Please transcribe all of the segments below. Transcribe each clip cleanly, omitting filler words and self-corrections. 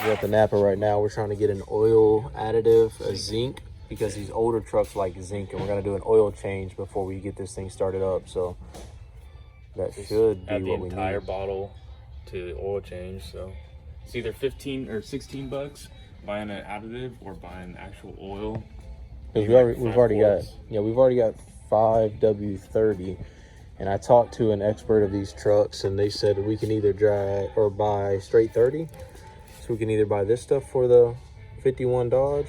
we're at the Napa right now. We're trying to get an oil additive, a zinc, because these older trucks like zinc, and we're gonna do an oil change before we get this thing started up. So that should be what we need. Add the entire bottle to the oil change. So it's either 15 or 16 bucks buying an additive or buying actual oil. Because we've already got 5W30, and I talked to an expert of these trucks, and they said we can either drive or buy straight 30. So we can either buy this stuff for the 51 Dodge,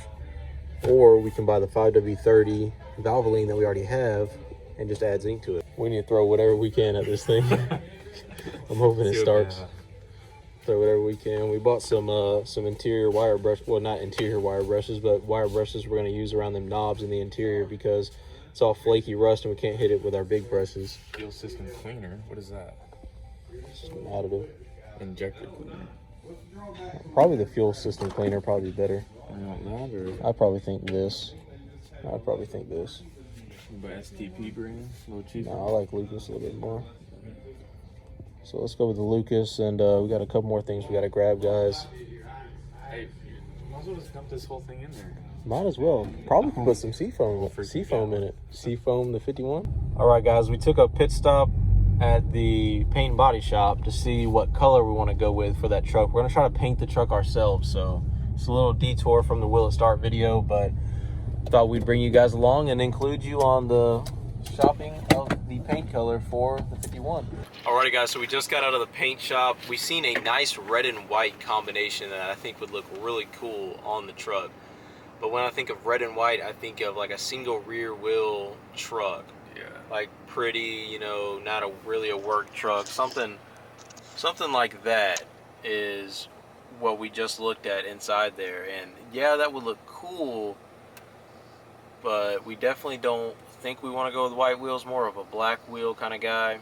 or we can buy the 5W30 Valvoline that we already have and just add zinc to it. We need to throw whatever we can at this thing. I'm hoping it starts. Throw whatever we can. We bought some interior wire brush, well, not interior wire brushes, but wire brushes we're going to use around them knobs in the interior because it's all flaky rust and we can't hit it with our big brushes. Fuel system cleaner, what is that? Just an additive. Injector cleaner. Probably the fuel system cleaner, probably better. You want that, or? I probably think this. I'd probably think this. But STP brand, a little cheaper. No, I like Lucas a little bit more. So let's go with the Lucas, and we got a couple more things we got to grab, guys. Hey, might as well just dump this whole thing in there. Might as well. Probably put some seafoam in it. Seafoam the 51. All right, guys, we took a pit stop at the paint and body shop to see what color we want to go with for that truck. We're going to try to paint the truck ourselves, so it's a little detour from the Will It Start video, but thought we'd bring you guys along and include you on the shopping of the paint color for the 51. Alrighty, guys, so we just got out of the paint shop. We seen a nice red and white combination that I think would look really cool on the truck. But when I think of red and white, I think of like a single rear wheel truck. Yeah. Like pretty, you know, not really a work truck. Something like that is what we just looked at inside there. And yeah, that would look cool, but we definitely don't think we want to go with white wheels. More of a black wheel kind of guy.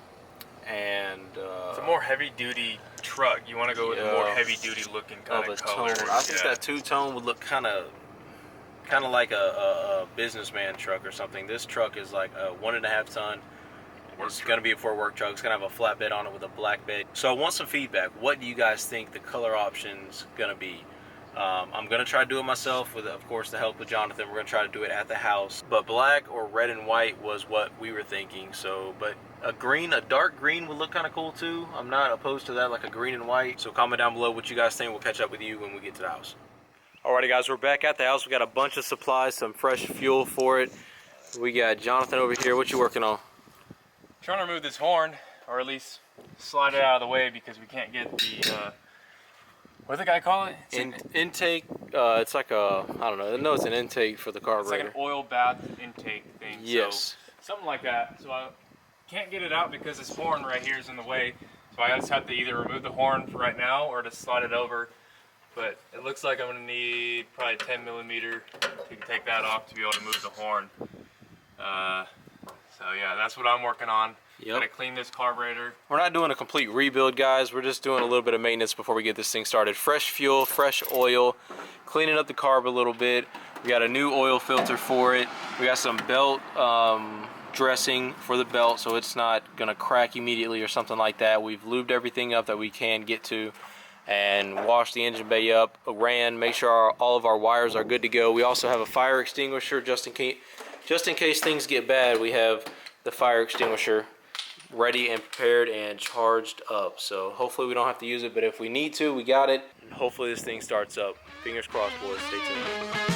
And it's a more heavy-duty truck. You want to go with a more heavy-duty looking kind of color. Tone. I think that two-tone would look kind of like a businessman truck or something. This truck is like a 1.5 ton. It's going to be for a work truck. It's going to have a flatbed on it with a black bed. So I want some feedback. What do you guys think the color option's going to be? I'm going to try to do it myself with, of course, the help of Jonathan. We're going to try to do it at the house. But black or red and white was what we were thinking. So, but a dark green would look kind of cool too. I'm not opposed to that, like a green and white. So comment down below what you guys think. We'll catch up with you when we get to the house. Alrighty, guys, we're back at the house. We got a bunch of supplies, some fresh fuel for it. We got Jonathan over here. What you working on? Trying to remove this horn, or at least slide it out of the way because we can't get the what did the guy call it? Intake. It's like a, I don't know. No, it's an intake for the carburetor. It's like an oil bath intake thing. Yes. So, something like that. So I can't get it out because this horn right here is in the way. So I just have to either remove the horn for right now or to slide it over. But it looks like I'm going to need probably 10 millimeter to take that off to be able to move the horn. So yeah, that's what I'm working on. Yep. Gotta clean this carburetor. We're not doing a complete rebuild, guys. We're just doing a little bit of maintenance before we get this thing started. Fresh fuel, fresh oil, cleaning up the carb a little bit. We got a new oil filter for it. We got some belt dressing for the belt so it's not gonna crack immediately or something like that. We've lubed everything up that we can get to and washed the engine bay up, make sure all of our wires are good to go. We also have a fire extinguisher just in case things get bad. We have the fire extinguisher ready and prepared and charged up. So hopefully we don't have to use it, but if we need to, we got it. And hopefully this thing starts up. Fingers crossed, boys. Stay tuned.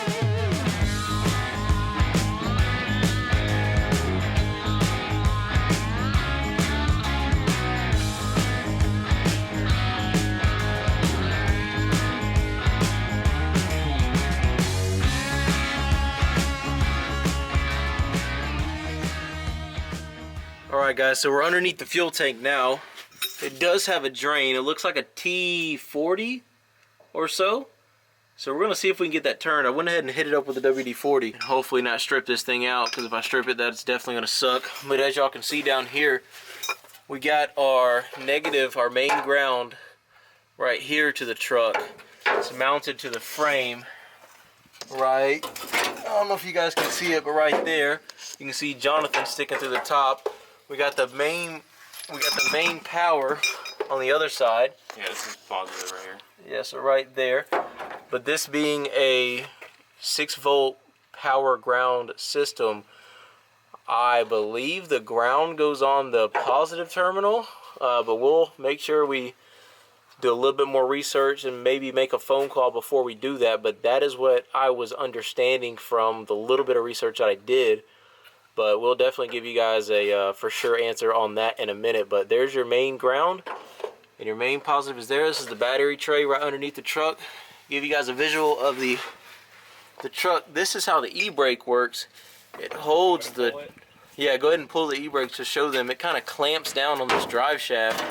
Alright, guys, so we're underneath the fuel tank now. It does have a drain. It looks like a T40 or so. So we're going to see if we can get that turned. I went ahead and hit it up with the WD-40 and hopefully not strip this thing out, because if I strip it, that's definitely going to suck. But as y'all can see down here, we got our negative, our main ground right here to the truck. It's mounted to the frame right, I don't know if you guys can see it, but right there you can see Jonathan sticking through the top. We got the main power on the other side. Yeah, this is positive right here. Yeah, so right there. But this being a 6-volt power ground system, I believe the ground goes on the positive terminal, but we'll make sure we do a little bit more research and maybe make a phone call before we do that. But that is what I was understanding from the little bit of research that I did. But we'll definitely give you guys a for sure answer on that in a minute. But there's your main ground, and your main positive is there. This is the battery tray right underneath the truck. Give you guys a visual of the truck. This is how the e-brake works. It holds the, yeah, go ahead and pull the e-brake to show them. It kind of clamps down on this drive shaft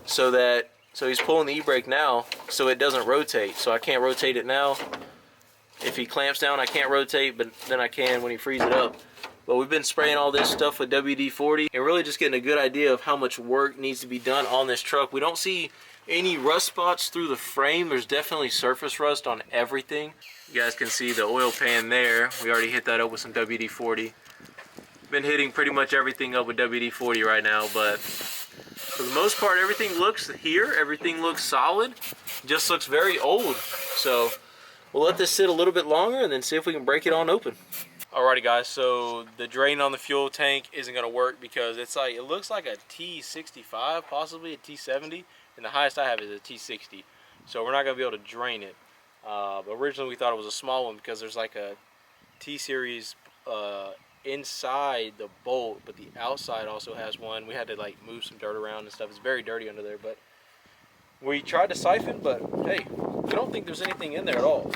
so he's pulling the e-brake now so it doesn't rotate. So I can't rotate it now. If he clamps down, I can't rotate, but then I can when he frees it up. But we've been spraying all this stuff with WD-40 and really just getting a good idea of how much work needs to be done on this truck. We don't see any rust spots through the frame. There's definitely surface rust on everything. You guys can see the oil pan there. We already hit that up with some WD-40. Been hitting pretty much everything up with WD-40 right now, but for the most part, everything looks solid. Just looks very old. So we'll let this sit a little bit longer and then see if we can break it on open. Alrighty guys, so the drain on the fuel tank isn't gonna work because it looks like a T65, possibly a T70, and the highest I have is a T60. So we're not gonna be able to drain it. But originally we thought it was a small one because there's like a T-series inside the bolt, but the outside also has one. We had to like move some dirt around and stuff. It's very dirty under there, but we tried to siphon, but hey, we don't think there's anything in there at all.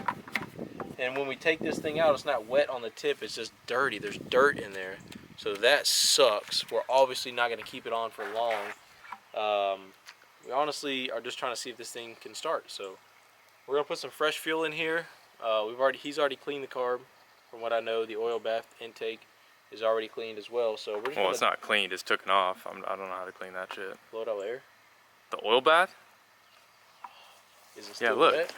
And when we take this thing out, it's not wet on the tip, it's just dirty. There's dirt in there. So that sucks. We're obviously not gonna keep it on for long. We honestly are just trying to see if this thing can start. So we're gonna put some fresh fuel in here. He's already cleaned the carb. From what I know, the oil bath intake is already cleaned as well. So we're just well, it's not cleaned, it's taken off. I don't know how to clean that shit. Blow it out with air. The oil bath? Is it still look. wet?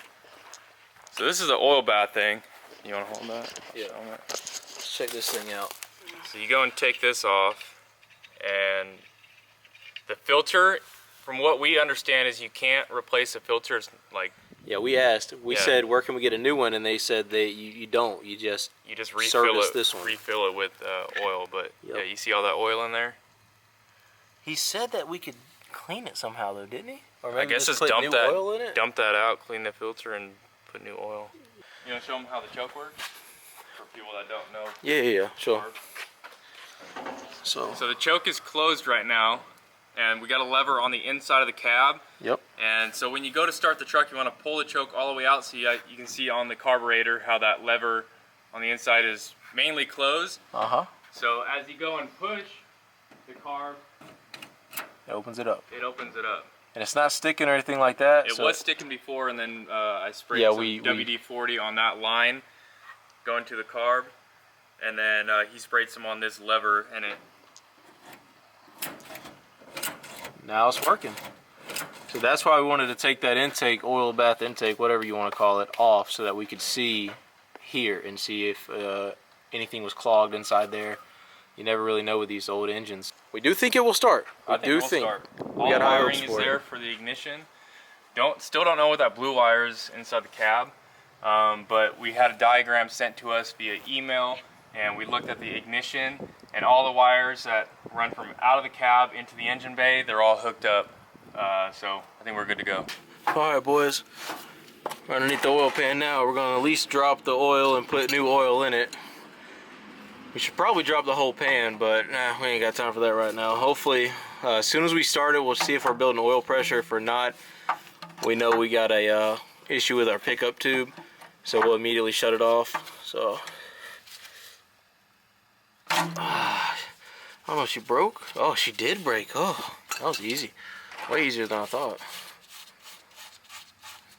So this is the oil bath thing. You want to hold that? Yeah. Let's check this thing out. So you go and take this off, and the filter, from what we understand, is you can't replace the filters. Like, yeah, we asked. We said, where can we get a new one? And they said that you don't. You just refill it. This one. Refill it with oil. But yeah, you see all that oil in there? He said that we could clean it somehow, though, didn't he? Or I guess just dump that out, clean the filter, and put new oil. You want to show them how the choke works? For people that don't know. Yeah, sure. So the choke is closed right now, and we got a lever on the inside of the cab. Yep. And so when you go to start the truck, you want to pull the choke all the way out so you can see on the carburetor how that lever on the inside is mainly closed. So as you go and push the carb, it opens it up. It opens it up. And it's not sticking or anything like that. It was sticking before, and then I sprayed some WD-40 on that line going to the carb, and then he sprayed some on this lever, and it. Now it's working. So that's why we wanted to take that intake, oil bath intake, whatever you want to call it, off so that we could see here and see if anything was clogged inside there. You never really know with these old engines. We do think it will start. I think it will start. All the wiring is there for the ignition. Still don't know what that blue wire is inside the cab, but we had a diagram sent to us via email, and we looked at the ignition, and all the wires that run from out of the cab into the engine bay, they're all hooked up. So I think we're good to go. All right, boys. We're underneath the oil pan now. We're gonna at least drop the oil and put new oil in it. We should probably drop the whole pan, but we ain't got time for that right now. Hopefully, as soon as we start it, we'll see if we're building oil pressure. If we're not, we know we got a issue with our pickup tube, so we'll immediately shut it off. So, I don't know if she broke. Oh, she did break. Oh, that was easy. Way easier than I thought.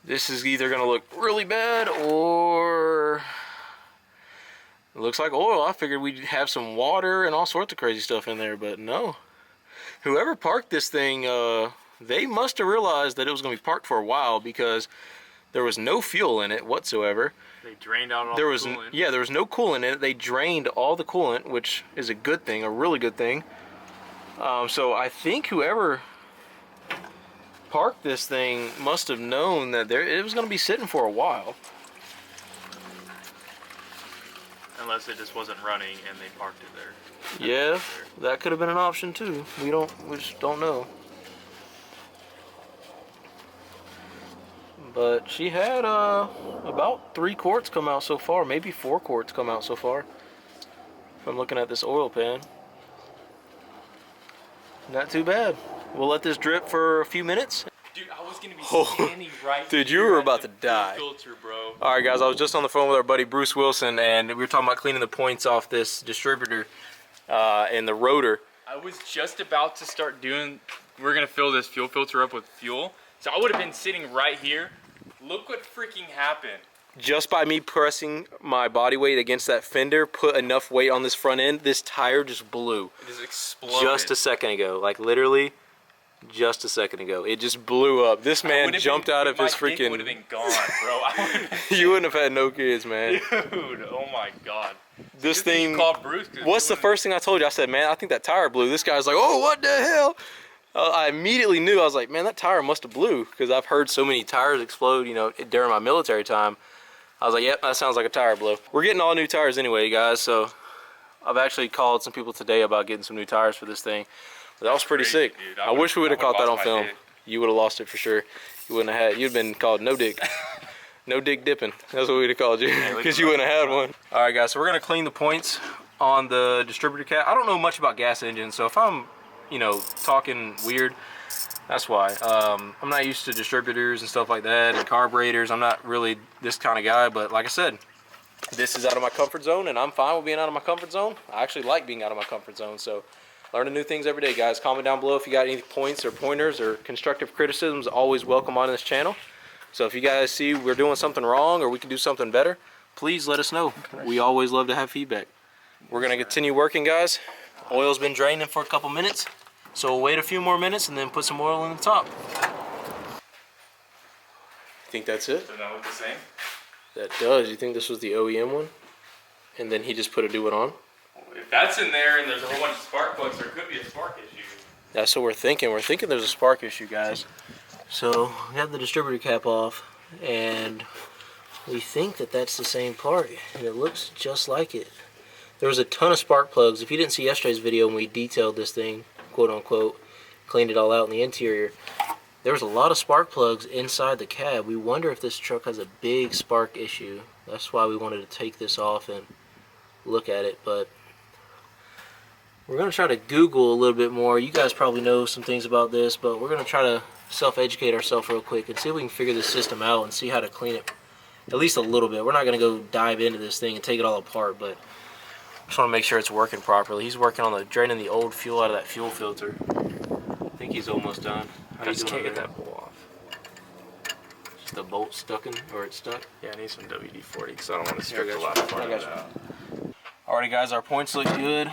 This is either gonna look really bad or it looks like oil. I figured we'd have some water and all sorts of crazy stuff in there, but no. Whoever parked this thing, they must have realized that it was going to be parked for a while because there was no fuel in it whatsoever. They drained out all the coolant. Yeah, there was no coolant in it. They drained all the coolant, which is a good thing, a really good thing. So I think whoever parked this thing must have known that it was going to be sitting for a while. Unless it just wasn't running and they parked it there. Yeah, that could have been an option too. We just don't know. But she had about 3 quarts come out so far, maybe 4 quarts come out so far. If I'm looking at this oil pan. Not too bad. We'll let this drip for a few minutes. Dude, I was gonna be standing right dude, you here were at about the to die. filter, bro. All right, guys, I was just on the phone with our buddy Bruce Wilson, and we were talking about cleaning the points off this distributor and the rotor. I was just about to start doing. We're gonna fill this fuel filter up with fuel, so I would have been sitting right here. Look what freaking happened. Just by me pressing my body weight against that fender, put enough weight on this front end, this tire just blew. It just exploded. Just a second ago, like literally, just a second ago, it just blew up. This man jumped out of his freaking. Would have been gone, bro. You wouldn't have had no kids, man. Dude, oh my god. This thing. Called Bruce. What's the first thing I told you? I said, man, I think that tire blew. This guy's like, oh, what the hell? I immediately knew. I was like, man, that tire must have blew, because I've heard so many tires explode, you know, during my military time. I was like, yep, that sounds like a tire blow. We're getting all new tires anyway, guys, so I've actually called some people today about getting some new tires for this thing. But that was pretty sick. Dude. I wish we would have caught that on film. You would have lost it for sure. You wouldn't have had, you'd been called no dick. No dick dipping. That's what we'd have called you, because you wouldn't have had one. All right, guys, so we're gonna clean the points on the distributor cap. I don't know much about gas engines, so if I'm, you know, talking weird, that's why. I'm not used to distributors and stuff like that and carburetors. I'm not really this kind of guy, but like I said, this is out of my comfort zone, and I'm fine with being out of my comfort zone. I actually like being out of my comfort zone, so learning new things every day, guys. Comment down below if you got any points or pointers or constructive criticisms. Always welcome on this channel. So if you guys see we're doing something wrong or we can do something better, please let us know. We always love to have feedback. We're going to continue working, guys. Oil's been draining for a couple minutes, so we'll wait a few more minutes and then put some oil in the top. Think that's it? Does that look the same? That does. You think this was the OEM one? And then he just put a new one on? If that's in there and there's a whole bunch of spark plugs, there could be a spark issue. That's what we're thinking. We're thinking there's a spark issue, guys. So we have the distributor cap off, and we think that that's the same part, and it looks just like it. There was a ton of spark plugs. If you didn't see yesterday's video when we detailed this thing, quote unquote, cleaned it all out in the interior, there was a lot of spark plugs inside the cab. We wonder if this truck has a big spark issue. That's why we wanted to take this off and look at it, but we're going to try to Google a little bit more. You guys probably know some things about this, but we're going to try to self-educate ourselves real quick and see if we can figure this system out and see how to clean it at least a little bit. We're not going to go dive into this thing and take it all apart, but I just want to make sure it's working properly. He's working on draining the old fuel out of that fuel filter. I think he's almost done. I just can't get that bolt off. Is the bolt stuck in, or it's stuck? Yeah, I need some WD-40 because I don't want to strip the last part of it out. Alrighty, guys, our points look good.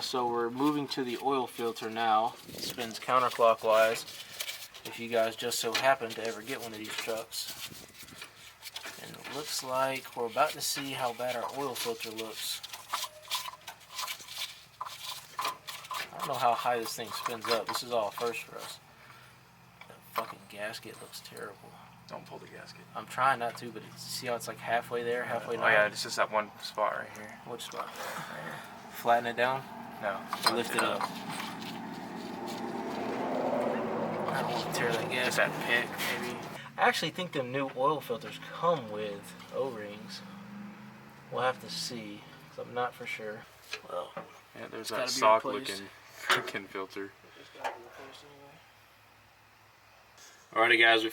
So we're moving to the oil filter now. It spins counterclockwise if you guys just so happen to ever get one of these trucks. And it looks like we're about to see how bad our oil filter looks. I don't know how high this thing spins up. This is all first for us. That fucking gasket looks terrible. Don't pull the gasket. I'm trying not to, but see how it's like halfway there, halfway not? Oh yeah, it's just that one spot right here. Which spot? Flatten it down? No. Lift it up. I don't want to tear that gas. Just that pit, maybe. I actually think the new oil filters come with O-rings. We'll have to see, because I'm not for sure. Well, yeah, there's that stock looking freaking filter. Alrighty, guys, we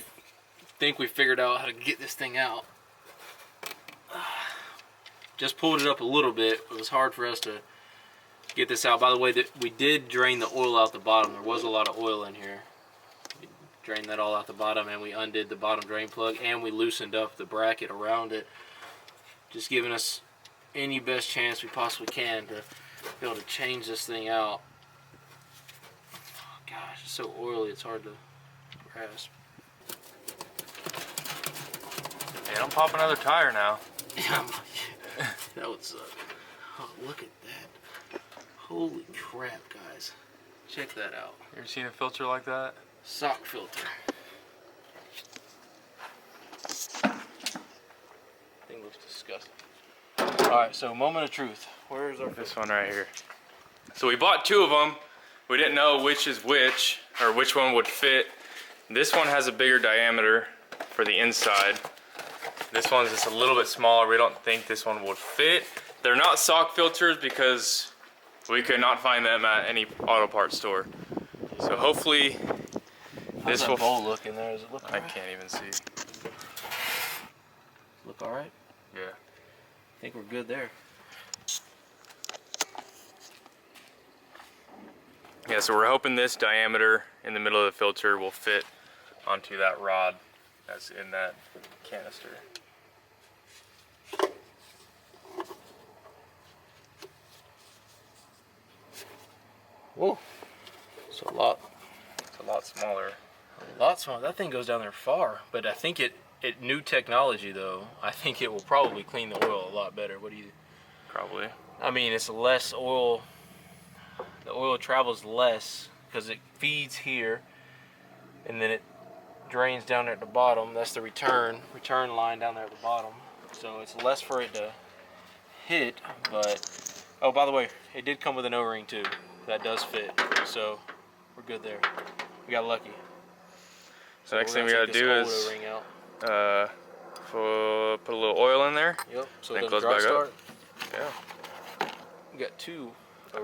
think we figured out how to get this thing out. Just pulled it up a little bit. It was hard for us to get this out. By the way, we did drain the oil out the bottom. There was a lot of oil in here. We drained that all out the bottom, and we undid the bottom drain plug, and we loosened up the bracket around it, just giving us any best chance we possibly can to be able to change this thing out. Oh, gosh, it's so oily, it's hard to grasp. Hey, don't pop another tire now. Yeah, that would suck. Oh, look at that. Holy crap, guys. Check that out. You ever seen a filter like that? sock filter. Thing looks disgusting. Alright, so moment of truth. Where's our This one right here. So we bought 2 of them. We didn't know which is which, or which one would fit. This one has a bigger diameter for the inside. This one's just a little bit smaller. We don't think this one would fit. They're not sock filters because we could not find them at any auto parts store. So hopefully this will. How's that bowl look in there? Does it look I alright? can't even see. Look alright? Yeah. I think we're good there. Yeah, so we're hoping this diameter in the middle of the filter will fit onto that rod that's in that canister. Whoa. It's a lot Smaller. smaller. That thing goes down there far, but I think it new technology though. I think it will probably clean the oil a lot better. What do you? Probably. I mean, it's less oil. The oil travels less because it feeds here, and then it drains down there at the bottom. That's the return line down there at the bottom. So it's less for it to hit. But oh, by the way, it did come with an O-ring too. That does fit. So we're good there. We got lucky. So next thing we gotta do is put a little oil in there. Yep. So Then it close doesn't dry back up. start. Yeah. We got 2.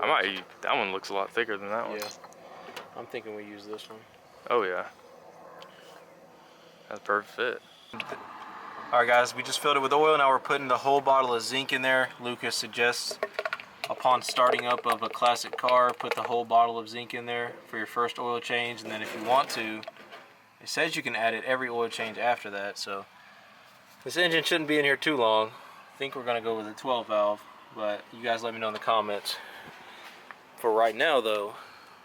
I might. That one looks a lot thicker than that one. Yeah. I'm thinking we use this one. Oh yeah. That's a perfect fit. Alright guys, we just filled it with oil. Now we're putting the whole bottle of zinc in there. Lucas suggests upon starting up of a classic car, put the whole bottle of zinc in there for your first oil change. And then if you want to, it says you can add it every oil change after that. So this engine shouldn't be in here too long. I think we're going to go with a 12 valve, but you guys let me know in the comments. For right now though,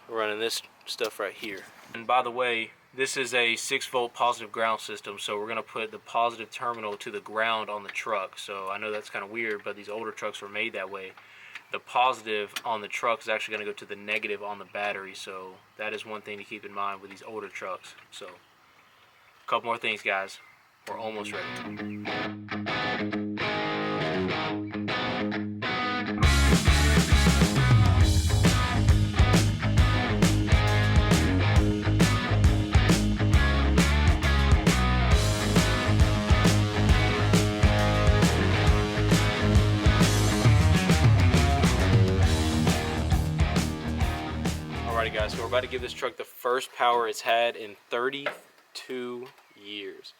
we're running this stuff right here. And by the way, this is a 6-volt positive ground system, so we're going to put the positive terminal to the ground on the truck. So I know that's kind of weird, but these older trucks were made that way. The positive on the truck is actually going to go to the negative on the battery, so that is one thing to keep in mind with these older trucks. So a couple more things, guys. We're almost ready. Alrighty guys, so we're about to give this truck the first power it's had in 32 years.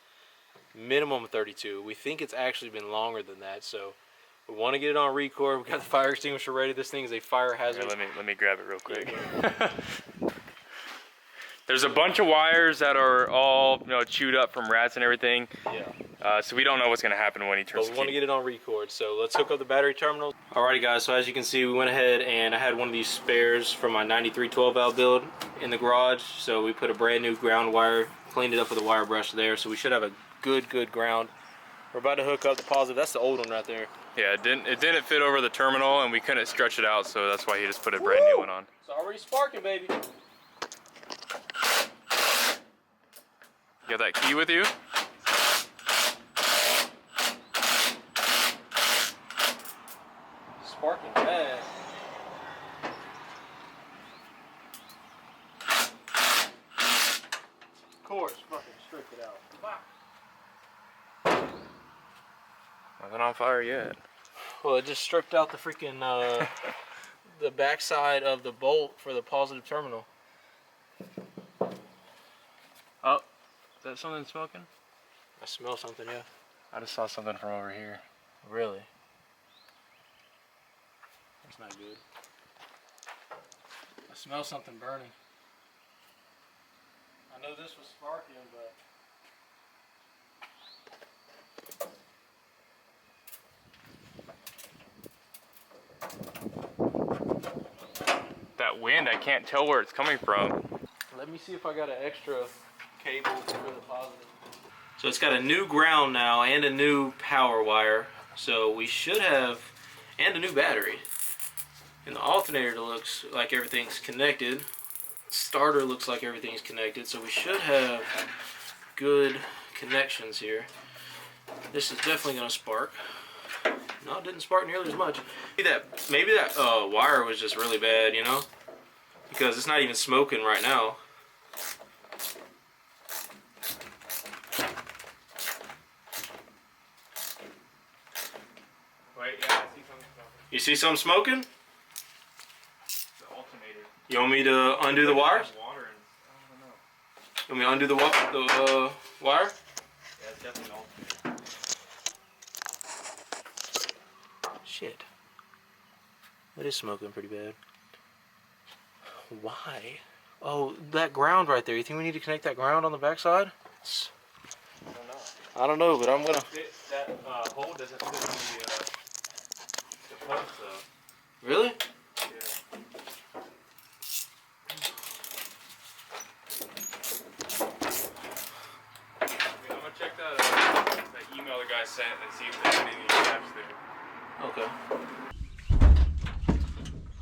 Minimum of 32. We think it's actually been longer than that, so we want to get it on record. We got the fire extinguisher ready. This thing is a fire hazard. Here, let me grab it real quick. There's a bunch of wires that are all chewed up from rats and everything. Yeah. So we don't know what's gonna happen when he turns. But we want to get it on record, so let's hook up the battery terminals. Alrighty guys, so as you can see, we went ahead and I had one of these spares from my 93 12 valve build in the garage. So we put a brand new ground wire, cleaned it up with a wire brush there, so we should have a good ground. We're about to hook up the positive. That's the old one right there. Yeah, it didn't fit over the terminal, and we couldn't stretch it out, so that's why he just put a brand new one on. It's already sparking, baby. You got that key with you? Sparking bad. Of course, fucking strip it out. Nothing on fire yet. Well, it just stripped out the freaking the backside of the bolt for the positive terminal. Oh, is that something smoking? I smell something, yeah. I just saw something from over here. Really? That's not good. I smell something burning. I know this was sparking, but... That wind, I can't tell where it's coming from. Let me see if I got an extra cable for the positive. So it's got a new ground now and a new power wire. So we should have, and a new battery. And the alternator looks like everything's connected. Starter looks like everything's connected, so we should have good connections here. This is definitely going to spark. No, it didn't spark nearly as much. Maybe that wire was just really bad, you know? Because it's not even smoking right now. Wait, yeah, I see something smoking. You see something smoking? The alternator. You want me to undo the wires? Water and I don't know. You want me to undo the wire? Yeah, it's definitely an alternator. Shit. That is smoking pretty bad. Why? Oh, that ground right there. You think we need to connect that ground on the backside? I don't know. I don't know, but I'm gonna. That hole doesn't fit in the post though. Really? Yeah. I'm gonna check that email the guy sent and see if there's any gaps there. Okay.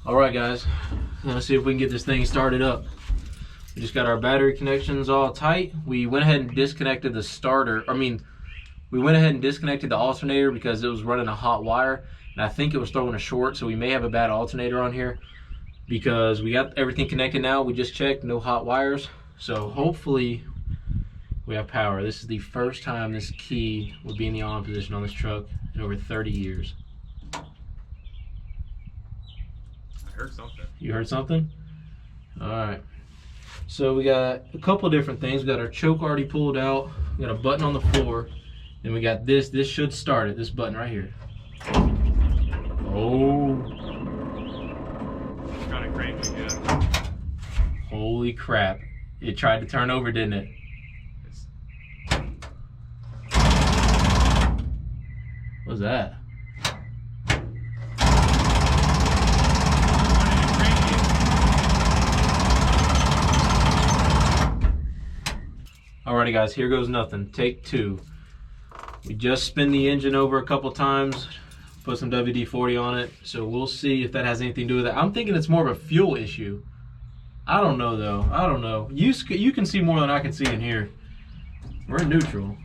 Alright guys, let's see if we can get this thing started up. We just got our battery connections all tight. We went ahead and disconnected the starter. We went ahead and disconnected the alternator because it was running a hot wire. And I think it was throwing a short, so we may have a bad alternator on here. Because we got everything connected now. We just checked, no hot wires. So hopefully we have power. This is the first time this key will be in the on position on this truck in over 30 years. I heard something. You heard something? Alright. So we got a couple different things. We got our choke already pulled out. We got a button on the floor. Then we got this. This should start it. This button right here. Oh. It's kind of cranky, yeah. Holy crap. It tried to turn over, didn't it? What's that? Alrighty guys, here goes nothing. Take two. We just spin the engine over a couple times, put some WD-40 on it, so we'll see if that has anything to do with it. I'm thinking it's more of a fuel issue. I don't know though, I don't know. You can see more than I can see in here. We're in neutral.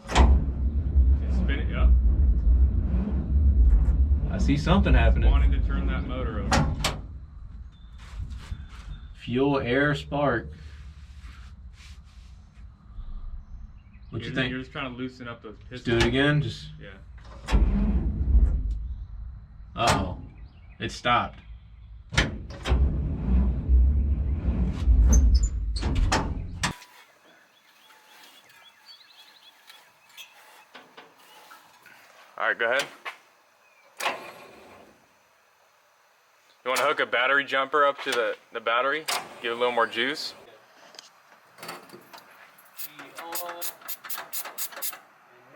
Spin it up. I see something happening. Wanting to turn that motor over. Fuel, air, spark. What you think? You're just trying to loosen up those pistons. Let's do it again. Just. Yeah. Uh-oh. It stopped. All right, go ahead. You want to hook a battery jumper up to the battery? Give it a little more juice?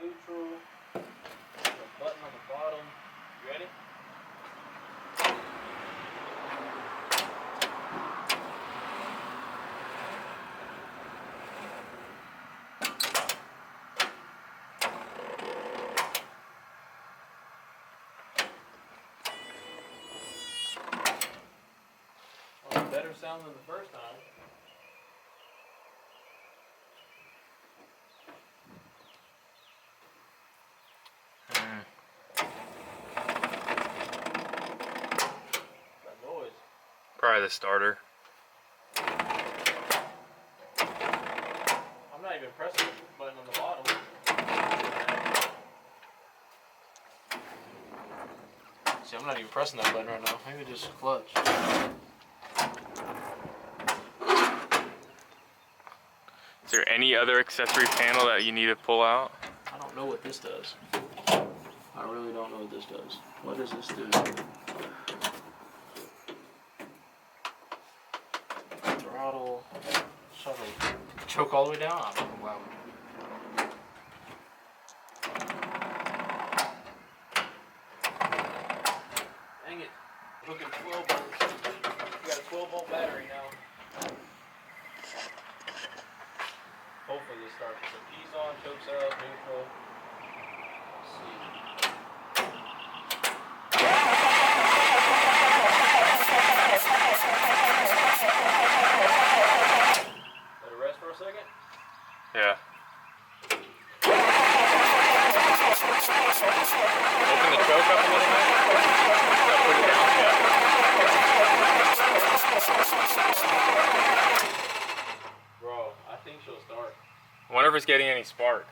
Neutral. Button on the bottom. You ready? Well, better sound than the first time. Probably the starter. I'm not even pressing the button on the bottom. See, I'm not even pressing that button right now. Maybe just clutch. Is there any other accessory panel that you need to pull out? I don't know what this does. I really don't know what this does. What does this do? Throttle. Shuttle. Choke all the way down? I don't know. Wow. Dang it. Hooking 12 volts. We got a 12-volt battery now. Hopefully this starts. So keys on, chokes up, neutral. Let's see. second? Yeah. Open the choke up a little bit. Yeah, put it down. Yeah. Bro, I think she'll start. I wonder if it's getting any spark.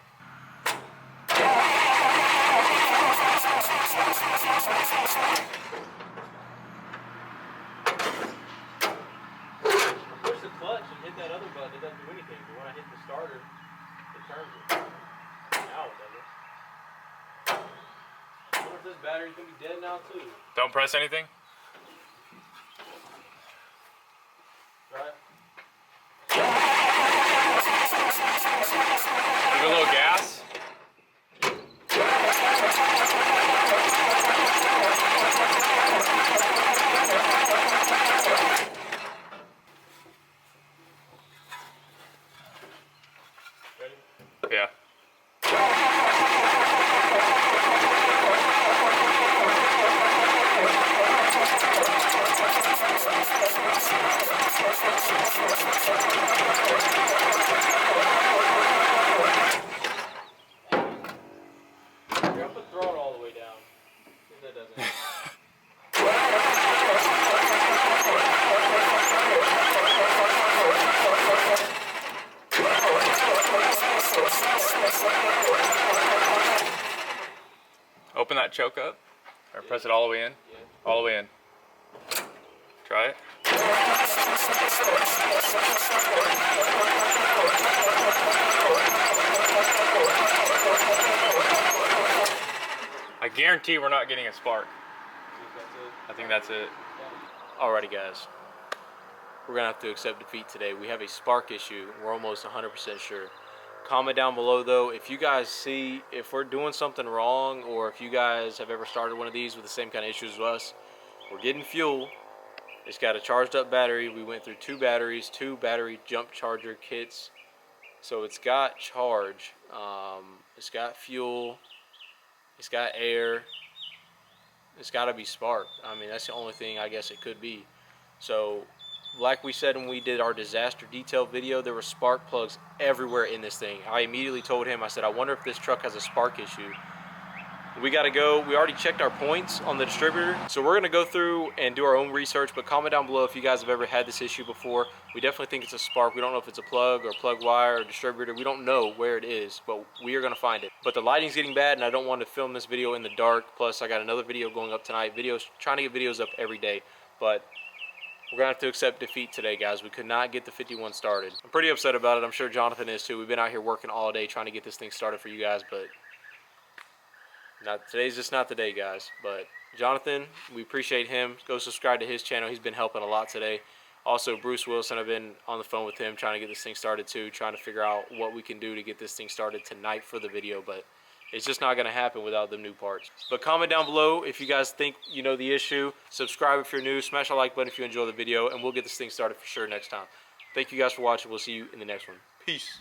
Push the clutch and hit that other button. It doesn't do anything. But when I hit the starter, it turns it. Now it doesn't. I wonder if this battery's gonna be dead now too. Don't press anything. Right? Give it a little gas. Ready? Yeah. Here, I'll put the throttle all the way down. See if that does anything. Open that choke up. Or press it all the way in. Yeah. All the way in. Try it. I guarantee we're not getting a spark. I think that's it. Alrighty guys, we're gonna have to accept defeat today. We have a spark issue. We're almost 100% sure. Comment down below though if you guys see if we're doing something wrong, or if you guys have ever started one of these with the same kind of issues as us. We're getting fuel. It's got a charged up battery. We went through 2 batteries, 2 battery jump charger kits. So it's got charge. It's got fuel. It's got air. It's got to be spark. I mean, that's the only thing I guess it could be. So, like we said when we did our disaster detail video, there were spark plugs everywhere in this thing. I immediately told him, I said, I wonder if this truck has a spark issue. We got to go. We already checked our points on the distributor. So we're going to go through and do our own research, but comment down below if you guys have ever had this issue before. We definitely think it's a spark. We don't know if it's a plug or plug wire or distributor. We don't know where it is, but we are going to find it. But the lighting's getting bad and I don't want to film this video in the dark. Plus I got another video going up tonight. Trying to get videos up every day, but we're going to have to accept defeat today, guys. We could not get the 51 started. I'm pretty upset about it. I'm sure Jonathan is too. We've been out here working all day trying to get this thing started for you guys, but today's just not the day, guys. But Jonathan, we appreciate him. Go subscribe to his channel. He's been helping a lot today. Also, Bruce Wilson, I've been on the phone with him trying to get this thing started too, trying to figure out what we can do to get this thing started tonight for the video, but it's just not going to happen without the new parts. But comment down below if you guys think you know the issue. Subscribe if you're new. Smash the like button if you enjoy the video, and we'll get this thing started for sure next time. Thank you guys for watching. We'll see you in the next one. Peace.